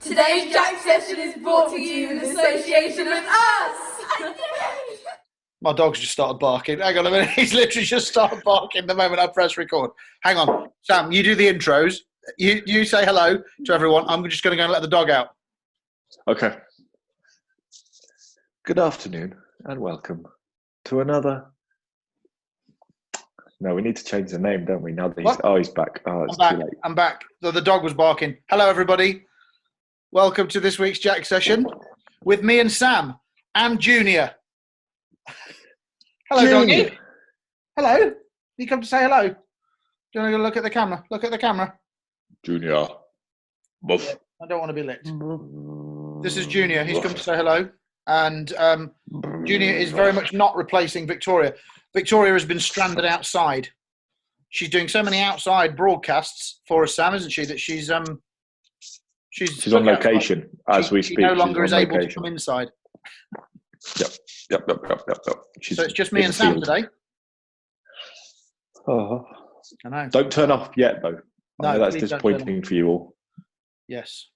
Today's Jack session is brought to you in association with us. My dog's just started barking. Hang on a minute. He's literally just started barking the moment I press record. Hang on. Sam, you do the intros. You say hello to everyone. I'm just going to go and let the dog out. Okay. Good afternoon and welcome to another... No, we need to change the name, don't we? Now that he's back. Oh, it's too late. I'm back. The dog was barking. Hello, everybody. Welcome to this week's Jack session with me and Sam and Junior. Hello, Junior. doggy. Hello. You come to say hello? Do you want to go look at the camera? Look at the camera. Junior. Buff. I don't want to be licked. This is Junior. He's come to say hello. And Junior is very much not replacing Victoria. Victoria has been stranded outside. She's doing so many outside broadcasts for us, Sam, isn't she? That she's on location as we speak. She no longer is able to come inside. Yep. So it's just me and Sam today. Oh. I know. Don't turn off yet, though. No, I know that's please don't disappointing for you all. Yes.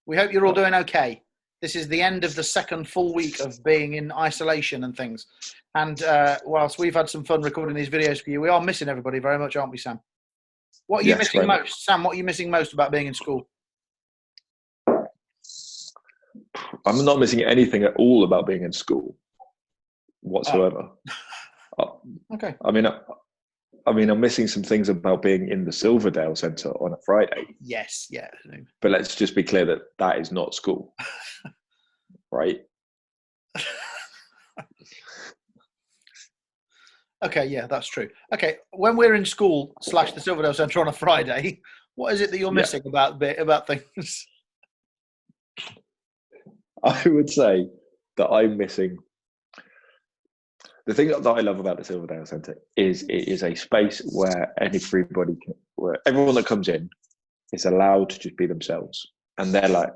We hope you're all doing okay. This is the end of the second full week of being in isolation and things. And whilst we've had some fun recording these videos for you, we are missing everybody very much, aren't we, Sam? What are you missing most? Sam, what are you missing most about being in school? I'm not missing anything at all about being in school whatsoever. Okay. I mean, I'm missing some things about being in the Silverdale Centre on a Friday. Yes, yeah. But let's just be clear that that is not school, right? Okay, yeah, that's true. Okay, when we're in school / the Silverdale Centre on a Friday, what is it that you're missing about things? I would say that I'm missing... The thing that I love about the Silverdale Centre is it is a space where where everyone that comes in is allowed to just be themselves, and they're like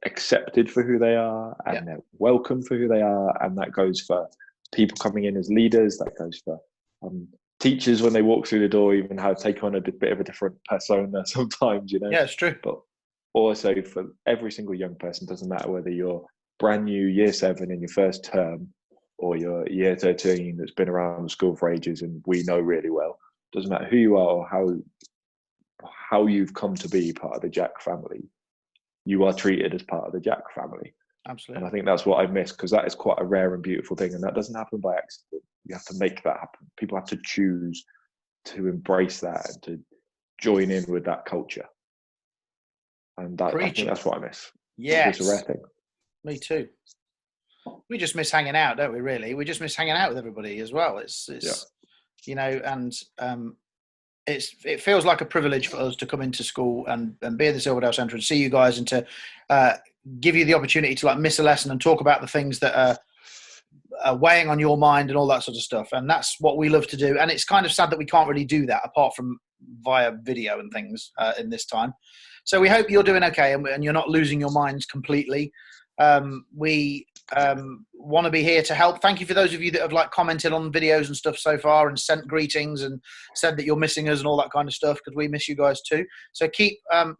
accepted for who they are, and they're welcome for who they are, and that goes for people coming in as leaders. That goes for teachers when they walk through the door, even how to take on a bit of a different persona sometimes, you know. Yeah, it's true. But also for every single young person, doesn't matter whether you're brand new year 7 in your first term, or you're year 13 that's been around the school for ages and we know really well. Doesn't matter who you are or how you've come to be part of the Jack family. You are treated as part of the Jack family. Absolutely. And I think that's what I miss, because that is quite a rare and beautiful thing, and that doesn't happen by accident. You have to make that happen. People have to choose to embrace that and to join in with that culture. And I think that's what I miss. Yes. It's a rare thing. Me too. We just miss hanging out, don't we, really? We just miss hanging out with everybody as well. It's you know, and it feels like a privilege for us to come into school and be in the Silverdale Centre and see you guys, and to give you the opportunity to like miss a lesson and talk about the things that are weighing on your mind and all that sort of stuff. And that's what we love to do. And it's kind of sad that we can't really do that apart from via video and things in this time. So we hope you're doing okay and you're not losing your minds completely. We want to be here to help. Thank you for those of you that have like commented on videos and stuff so far and sent greetings and said that you're missing us and all that kind of stuff, because we miss you guys too. So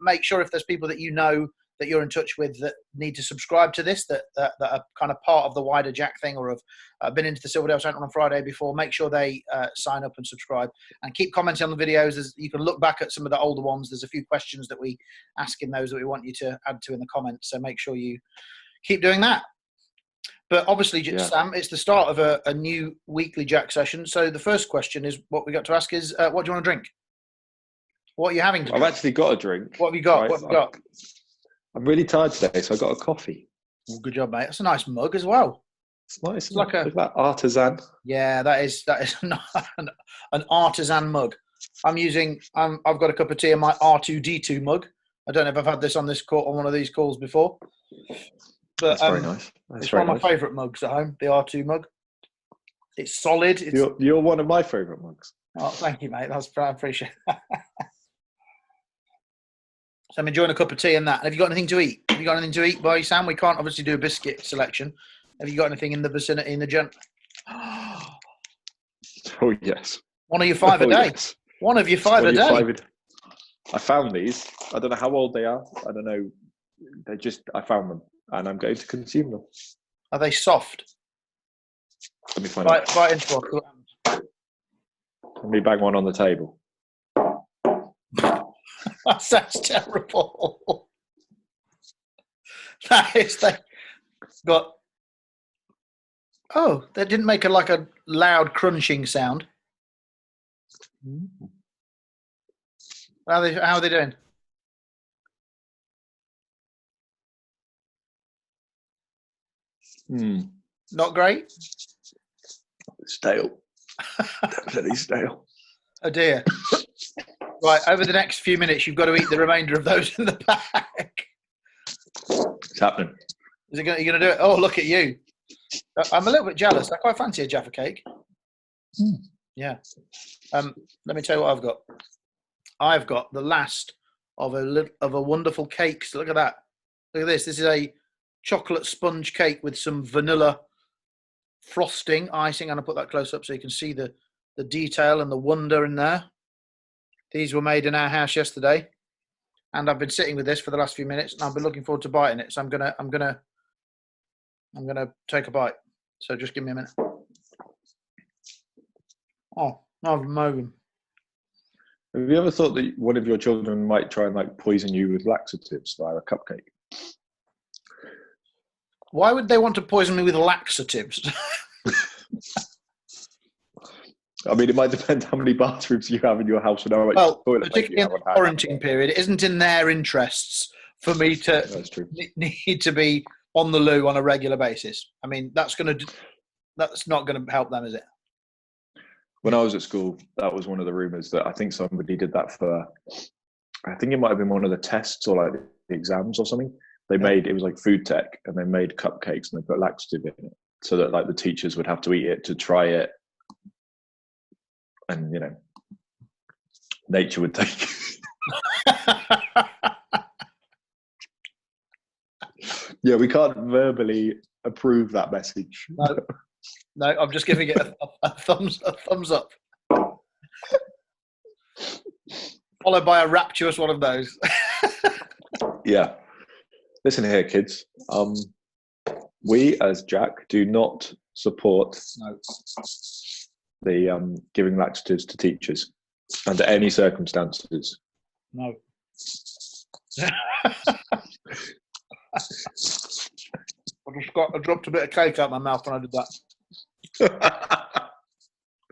make sure if there's people that you know that you're in touch with that need to subscribe to this, that are kind of part of the wider Jack thing, or have been into the Silverdale Centre on a Friday before, make sure they sign up and subscribe, and keep commenting on the videos. You can look back at some of the older ones. There's a few questions that we ask in those that we want you to add to in the comments. So make sure you keep doing that. But obviously, Sam, it's the start of a new weekly Jack session. So the first question is, what we got to ask is, what do you want to drink? What are you having to drink? I've actually got a drink. What have you got? Right? What have you got? I'm really tired today, so I got a coffee. Well, good job, mate. That's a nice mug as well. It's nice. It's like that artisan. Yeah, that is an artisan mug. I've got a cup of tea in my R2D2 mug. I don't know if I've had this on one of these calls before. But that's very nice. It's one of my favourite mugs at home, the R2 mug. It's solid. You're one of my favourite mugs. Oh, thank you, mate. I appreciate that. So I'm enjoying a cup of tea and that. And have you got anything to eat? Have you got anything to eat, boy, Sam? We can't obviously do a biscuit selection. Have you got anything in the vicinity, in the gent? Oh, yes. One of your 5 a day. Yes. One of your 5 a day. I found these. I don't know how old they are. I don't know I found them and I'm going to consume them. Are they soft? Let me find out. Bite into one. Let me bang one on the table. That sounds terrible. That is, they got. Oh, they didn't make a loud crunching sound. How are they doing? Not great. Stale. Definitely stale. Oh dear. Right, over the next few minutes, you've got to eat the remainder of those in the pack. It's happening. You're going to do it? Oh, look at you. I'm a little bit jealous. I quite fancy a Jaffa cake. Yeah. Let me tell you what I've got. I've got the last of a wonderful cake. So look at that. Look at this. This is a chocolate sponge cake with some vanilla frosting, icing. I'm going to put that close up so you can see the detail and the wonder in there. These were made in our house yesterday, and I've been sitting with this for the last few minutes, and I've been looking forward to biting it. So I'm gonna take a bite. So just give me a minute. Oh, I'm moving. Have you ever thought that one of your children might try and like poison you with laxatives via a cupcake? Why would they want to poison me with laxatives? I mean, it might depend how many bathrooms you have in your house and how much toilet particularly in the quarantine period, it isn't in their interests for me to need to be on the loo on a regular basis. I mean, that's not going to help them, is it? When I was at school, that was one of the rumours that I think somebody did that for. I think it might have been one of the tests or like the exams or something. They made it was like food tech, and they made cupcakes and they put laxative in it so that like the teachers would have to eat it to try it. And, you know, nature would take. Yeah, we can't verbally approve that message. No, I'm just giving it a thumbs up. Followed by a rapturous one of those. Yeah. Listen here, kids. We as Jack do not support the giving laxatives to teachers under any circumstances. No. I dropped a bit of cake out of my mouth when I did that.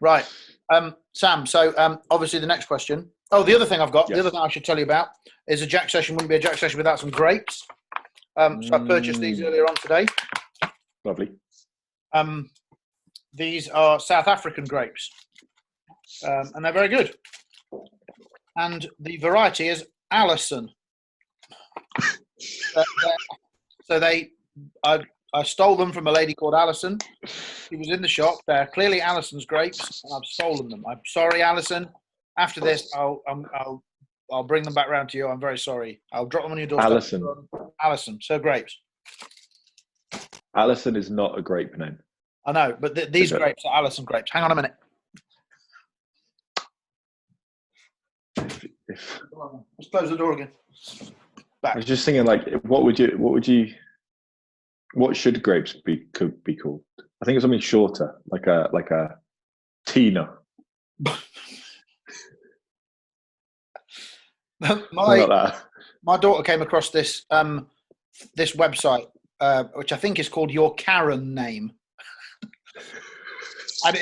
Right. Sam, so obviously the next question. Oh, the other thing I've got, the other thing I should tell you about is a Jack session wouldn't be a Jack session without some grapes. So I purchased these earlier on today. Lovely. These are South African grapes, and they're very good. And the variety is Allison. I stole them from a lady called Alison. She was in the shop. They're clearly Alison's grapes, and I've stolen them. I'm sorry, Alison. After this, I'll bring them back round to you. I'm very sorry. I'll drop them on your doorstep. Alison, so grapes. Alison is not a grape name. I know, but these grapes are Alison grapes. Hang on a minute. Let's close the door again. Back. I was just thinking, like, what should grapes could be called? I think it's something shorter, like a Tina. My daughter came across this this website, which I think is called Your Karen Name. And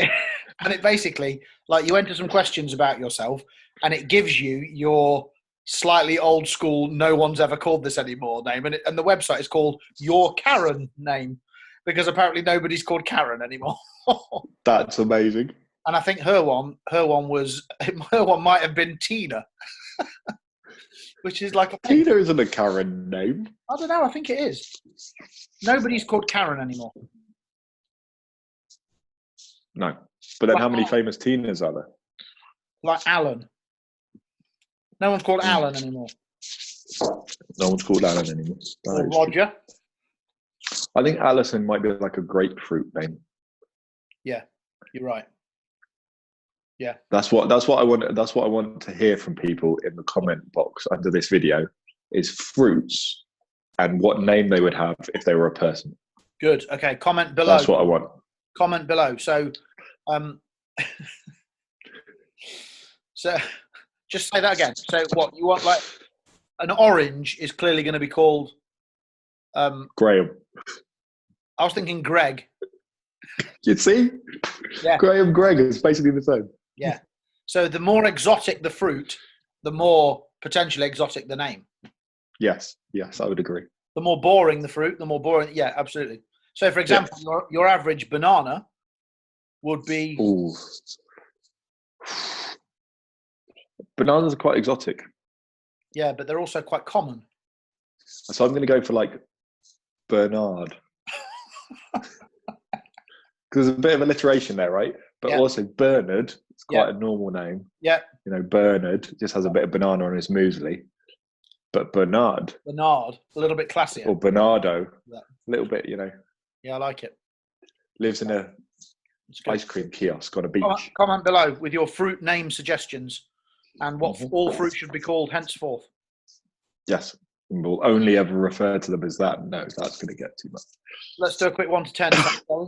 it basically, like, you enter some questions about yourself and it gives you your slightly old school, no one's ever called this anymore name. And the website is called Your Karen Name because apparently nobody's called Karen anymore. That's amazing. And I think her one might have been Tina. Which is like Tina isn't a Karen name. I don't know, I think it is. Nobody's called Karen anymore. No. But then how many famous Tinas are there? Like Alan. No one's called Alan anymore. No one's called Alan anymore. Or Roger. I think Alison might be like a grapefruit name. Yeah, you're right. Yeah. That's what I want to hear from people in the comment box under this video is fruits and what name they would have if they were a person. Good. Okay. Comment below. That's what I want. Comment below. So, so just say that again. So what you want, like an orange is clearly going to be called. Graham. I was thinking Greg. You see? Yeah. Graham, Greg is basically the same. Yeah. So the more exotic the fruit, the more potentially exotic the name. Yes, I would agree. The more boring the fruit, the more boring. Yeah, absolutely. So, for example, your average banana would be. Ooh. Bananas are quite exotic. Yeah, but they're also quite common. So I'm going to go for like Bernard. Because there's a bit of alliteration there, right? But also Bernard, it's quite a normal name. Yeah. You know, Bernard just has a bit of banana on his muesli. But Bernard, a little bit classier. or Bernardo, a little bit, you know. Yeah, I like it. Lives in a ice cream kiosk on a beach. Comment below with your fruit name suggestions and what all fruit should be called henceforth. Yes. And we'll only ever refer to them as that. No, that's going to get too much. Let's do a quick 1 to 10.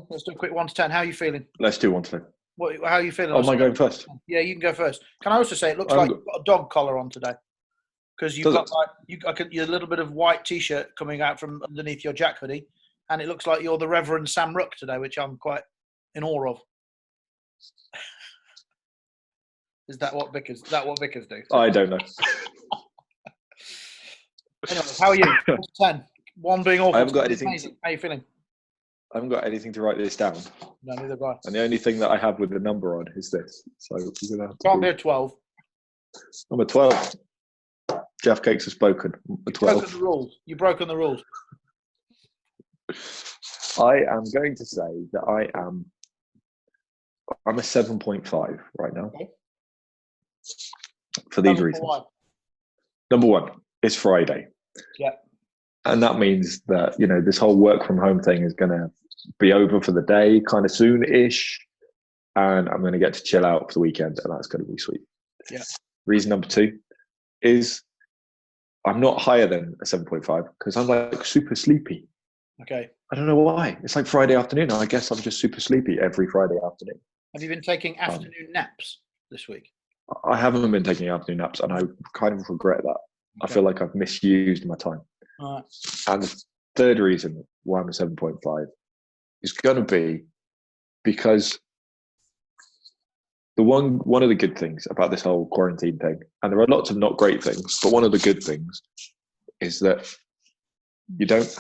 Let's do a quick 1 to 10. How are you feeling? Let's do 1 to 10. How are you feeling? Oh, am I going first? Yeah, you can go first. Can I also say it looks like you've got a dog collar on today? Because you've got your little bit of white t-shirt coming out from underneath your jack hoodie, and it looks like you're the Reverend Sam Rook today, which I'm quite in awe of. Is that what Vickers do? I don't know. Anyway, how are you? 1 to 10. 1 being awful. I haven't got anything. Amazing. How are you feeling? I haven't got anything to write this down. No, neither have I. And the only thing that I have with the number on is this. So you're gonna have to Can't be a 12. I'm a 12. Jeff Cakes has spoken. A 12. You've broken the rules. I am going to say that I'm a 7.5 right now. Okay. For these reasons. Number one, it's Friday. Yeah. And that means that, you know, this whole work from home thing is going to be over for the day kind of soon-ish. And I'm going to get to chill out for the weekend, and that's going to be sweet. Yeah. Reason number two is I'm not higher than a 7.5 because I'm like super sleepy. Okay. I don't know why. It's like Friday afternoon. I guess I'm just super sleepy every Friday afternoon. Have you been taking afternoon naps this week? I haven't been taking afternoon naps, and I kind of regret that. Okay. I feel like I've misused my time. All right. And the third reason why I'm a 7.5 is going to be because one of the good things about this whole quarantine thing, and there are lots of not great things, but one of the good things is that there's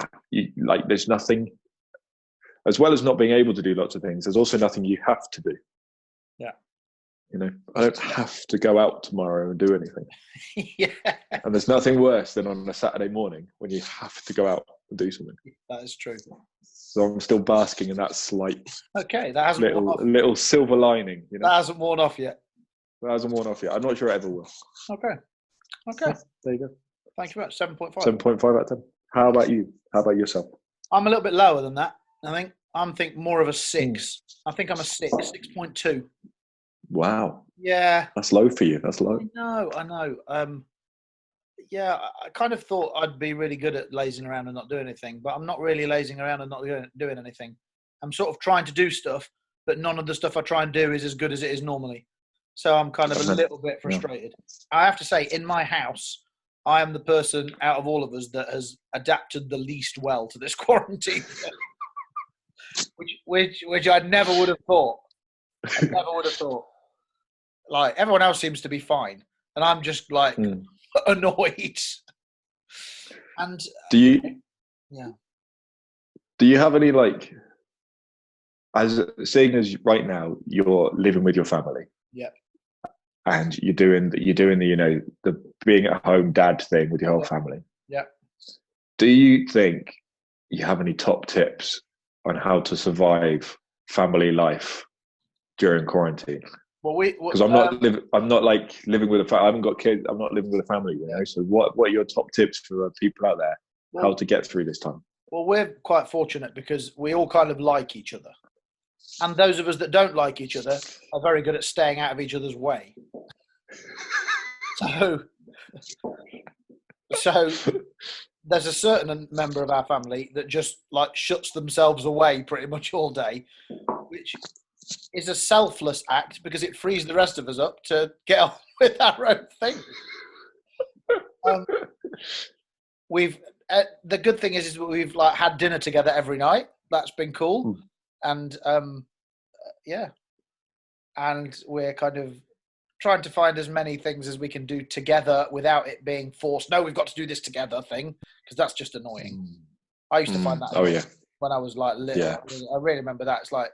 nothing, as well as not being able to do lots of things, there's also nothing you have to do. Yeah. You know, I don't have to go out tomorrow and do anything. Yeah. And there's nothing worse than on a Saturday morning when you have to go out and do something. That is true. So I'm still basking in that slight that hasn't worn off. Little silver lining. You know? That hasn't worn off yet. That hasn't worn off yet. I'm not sure it ever will. Okay. There you go. Thank you very much. 7.5. 7.5 out of 10. How about you? How about yourself? I'm a little bit lower than that. I'm more of a 6. I think I'm a 6.2. Wow. Yeah. That's low for you. That's low. I know. Yeah, I kind of thought I'd be really good at lazing around and not doing anything, but I'm not really lazing around and not doing anything. I'm sort of trying to do stuff, but none of the stuff I try and do is as good as it is normally. So I'm kind of a little bit frustrated. Yeah. I have to say, in my house, I am the person out of all of us that has adapted the least well to this quarantine, which I never would have thought. Like, everyone else seems to be fine, and I'm just like annoyed. And do you have any, like, seeing as right now you're living with your family? Yeah. And you're doing the, you know, the being at home dad thing with your whole family. Yeah. Do you think you have any top tips on how to survive family life during quarantine? Well, because I'm not living with a family. I haven't got kids. I'm not living with a family, you know. So what are your top tips for people out there how to get through this time? Well, we're quite fortunate because we all kind of like each other. And those of us that don't like each other are very good at staying out of each other's way. So there's a certain member of our family that just like shuts themselves away pretty much all day, which is a selfless act because it frees the rest of us up to get on with our own thing. The good thing is we've like had dinner together every night. That's been cool, and and we're kind of trying to find as many things as we can do together without it being forced. No, we've got to do this together thing, because that's just annoying. I used to find that when I was like little. Yeah. I really remember that. It's like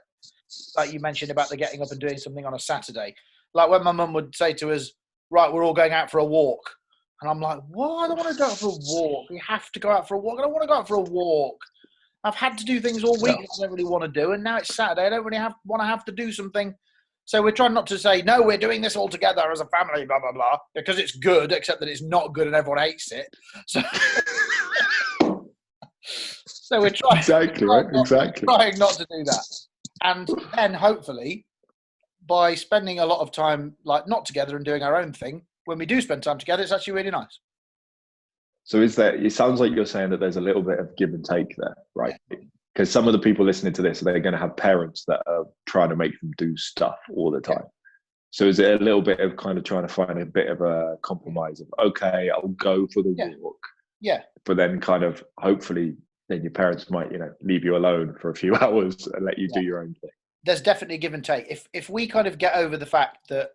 you mentioned about the getting up and doing something on a Saturday. Like when my mum would say to us, right, we're all going out for a walk. And I'm like, what? I don't want to go out for a walk. We have to go out for a walk. I don't want to go out for a walk. I've had to do things all week that I don't really want to do. And now it's Saturday. I don't really want to have to do something. So we're trying not to say, no, we're doing this all together as a family, blah, blah, blah, because it's good, except that it's not good and everyone hates it. So, so we're trying, trying not to do that. And then hopefully by spending a lot of time like not together and doing our own thing, when we do spend time together, it's actually really nice. So it sounds like you're saying that there's a little bit of give and take there, right? Because some of the people listening to this, they're going to have parents that are trying to make them do stuff all the time. So is it a little bit of kind of trying to find a bit of a compromise of, okay, I'll go for the walk. Yeah. But then kind of hopefully then your parents might, leave you alone for a few hours and let you do your own thing. There's definitely give and take. If we kind of get over the fact that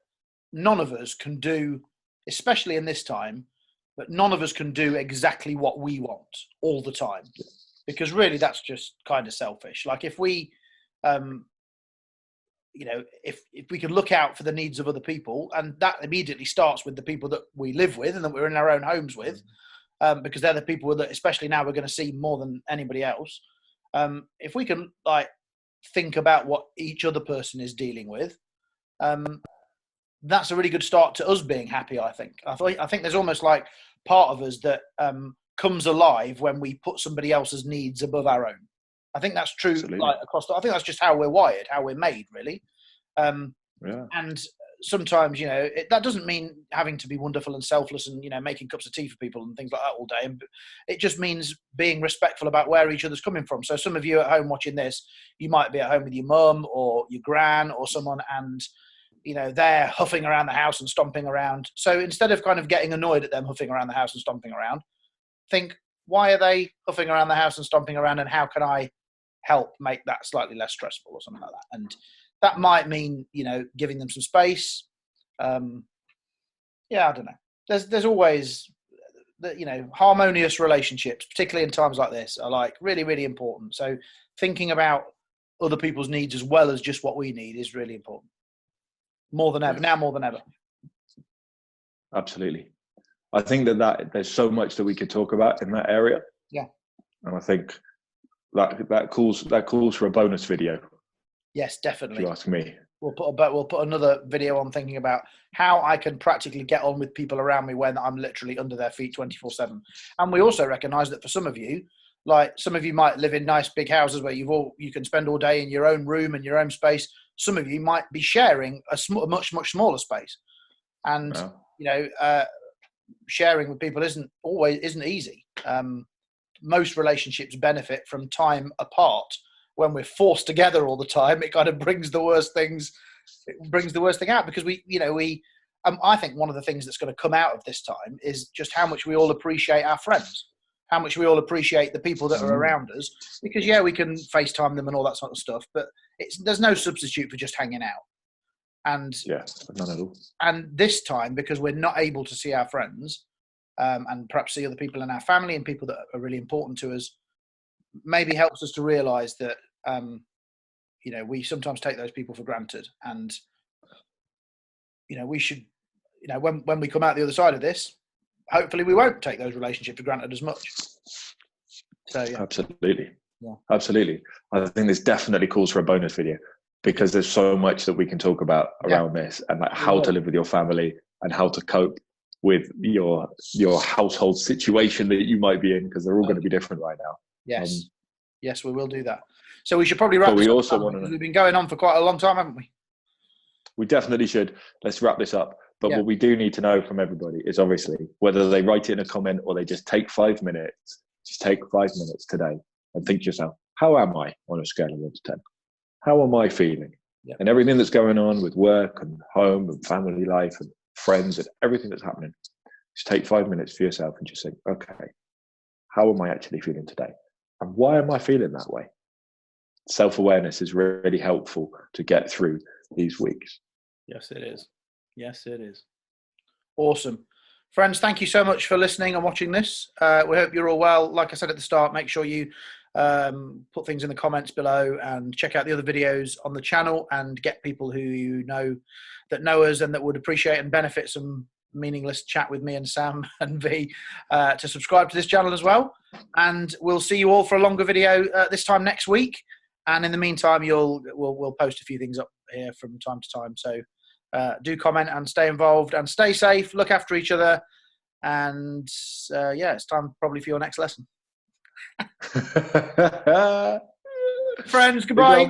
none of us can do, especially in this time, but none of us can do exactly what we want all the time, because really that's just kind of selfish. Like if we, if we can look out for the needs of other people, and that immediately starts with the people that we live with and that we're in our own homes with, because they're the people that, especially now, we're going to see more than anybody else. If we can like think about what each other person is dealing with, that's a really good start to us being happy. I think there's almost like part of us that comes alive when we put somebody else's needs above our own. I think that's true. Like across I think that's just how we're wired, how we're made, really. And sometimes, that doesn't mean having to be wonderful and selfless and, making cups of tea for people and things like that all day. And it just means being respectful about where each other's coming from. So some of you at home watching this, you might be at home with your mum or your gran or someone, and they're huffing around the house and stomping around. So instead of kind of getting annoyed at them huffing around the house and stomping around, think, why are they huffing around the house and stomping around, and how can I help make that slightly less stressful or something like that? And that might mean, giving them some space. I don't know. There's always, harmonious relationships, particularly in times like this, are like really, really important. So thinking about other people's needs as well as just what we need is really important. More than ever, now more than ever. Absolutely. I think that there's so much that we could talk about in that area. Yeah. And I think that calls for a bonus video. Yes, definitely. If you ask me. We'll put another video on thinking about how I can practically get on with people around me when I'm literally under their feet 24/7. And we also recognise that for some of you, like some of you might live in nice big houses where you can spend all day in your own room and your own space. Some of you might be sharing a much, much smaller space, and sharing with people isn't easy. Most relationships benefit from time apart. When we're forced together all the time, it kind of brings the worst things. It brings the worst thing out, because I think one of the things that's going to come out of this time is just how much we all appreciate our friends, how much we all appreciate the people that are around us. Because we can FaceTime them and all that sort of stuff, but there's no substitute for just hanging out. And none at all. And this time, because we're not able to see our friends, and perhaps see other people in our family and people that are really important to us, maybe helps us to realise that we sometimes take those people for granted, and we should, when we come out the other side of this, hopefully we won't take those relationships for granted as much. So absolutely. I think this definitely calls for a bonus video, because there's so much that we can talk about around this, and like how to live with your family and how to cope with your household situation that you might be in, because they're all going to be different right now. Yes, we will do that. So we should probably wrap this up. We've been going on for quite a long time, haven't we? We definitely should. Let's wrap this up. But what we do need to know from everybody is obviously whether they write it in a comment or they just take 5 minutes Just take 5 minutes today and think to yourself, how am I on a scale of 1 to 10? How am I feeling? Yeah. And everything that's going on with work and home and family life and friends and everything that's happening, just take 5 minutes for yourself and just think, okay, how am I actually feeling today? And why am I feeling that way? Self-awareness is really helpful to get through these weeks. Yes, it is. Yes, it is. Awesome. Friends, thank you so much for listening and watching this. We hope you're all well. Like I said at the start, make sure you put things in the comments below and check out the other videos on the channel and get people who you know that know us and that would appreciate and benefit some meaningless chat with me and Sam and V to subscribe to this channel as well. And we'll see you all for a longer video this time next week. And in the meantime, we'll post a few things up here from time to time. So do comment and stay involved and stay safe. Look after each other. And yeah, it's time probably for your next lesson. Friends, goodbye.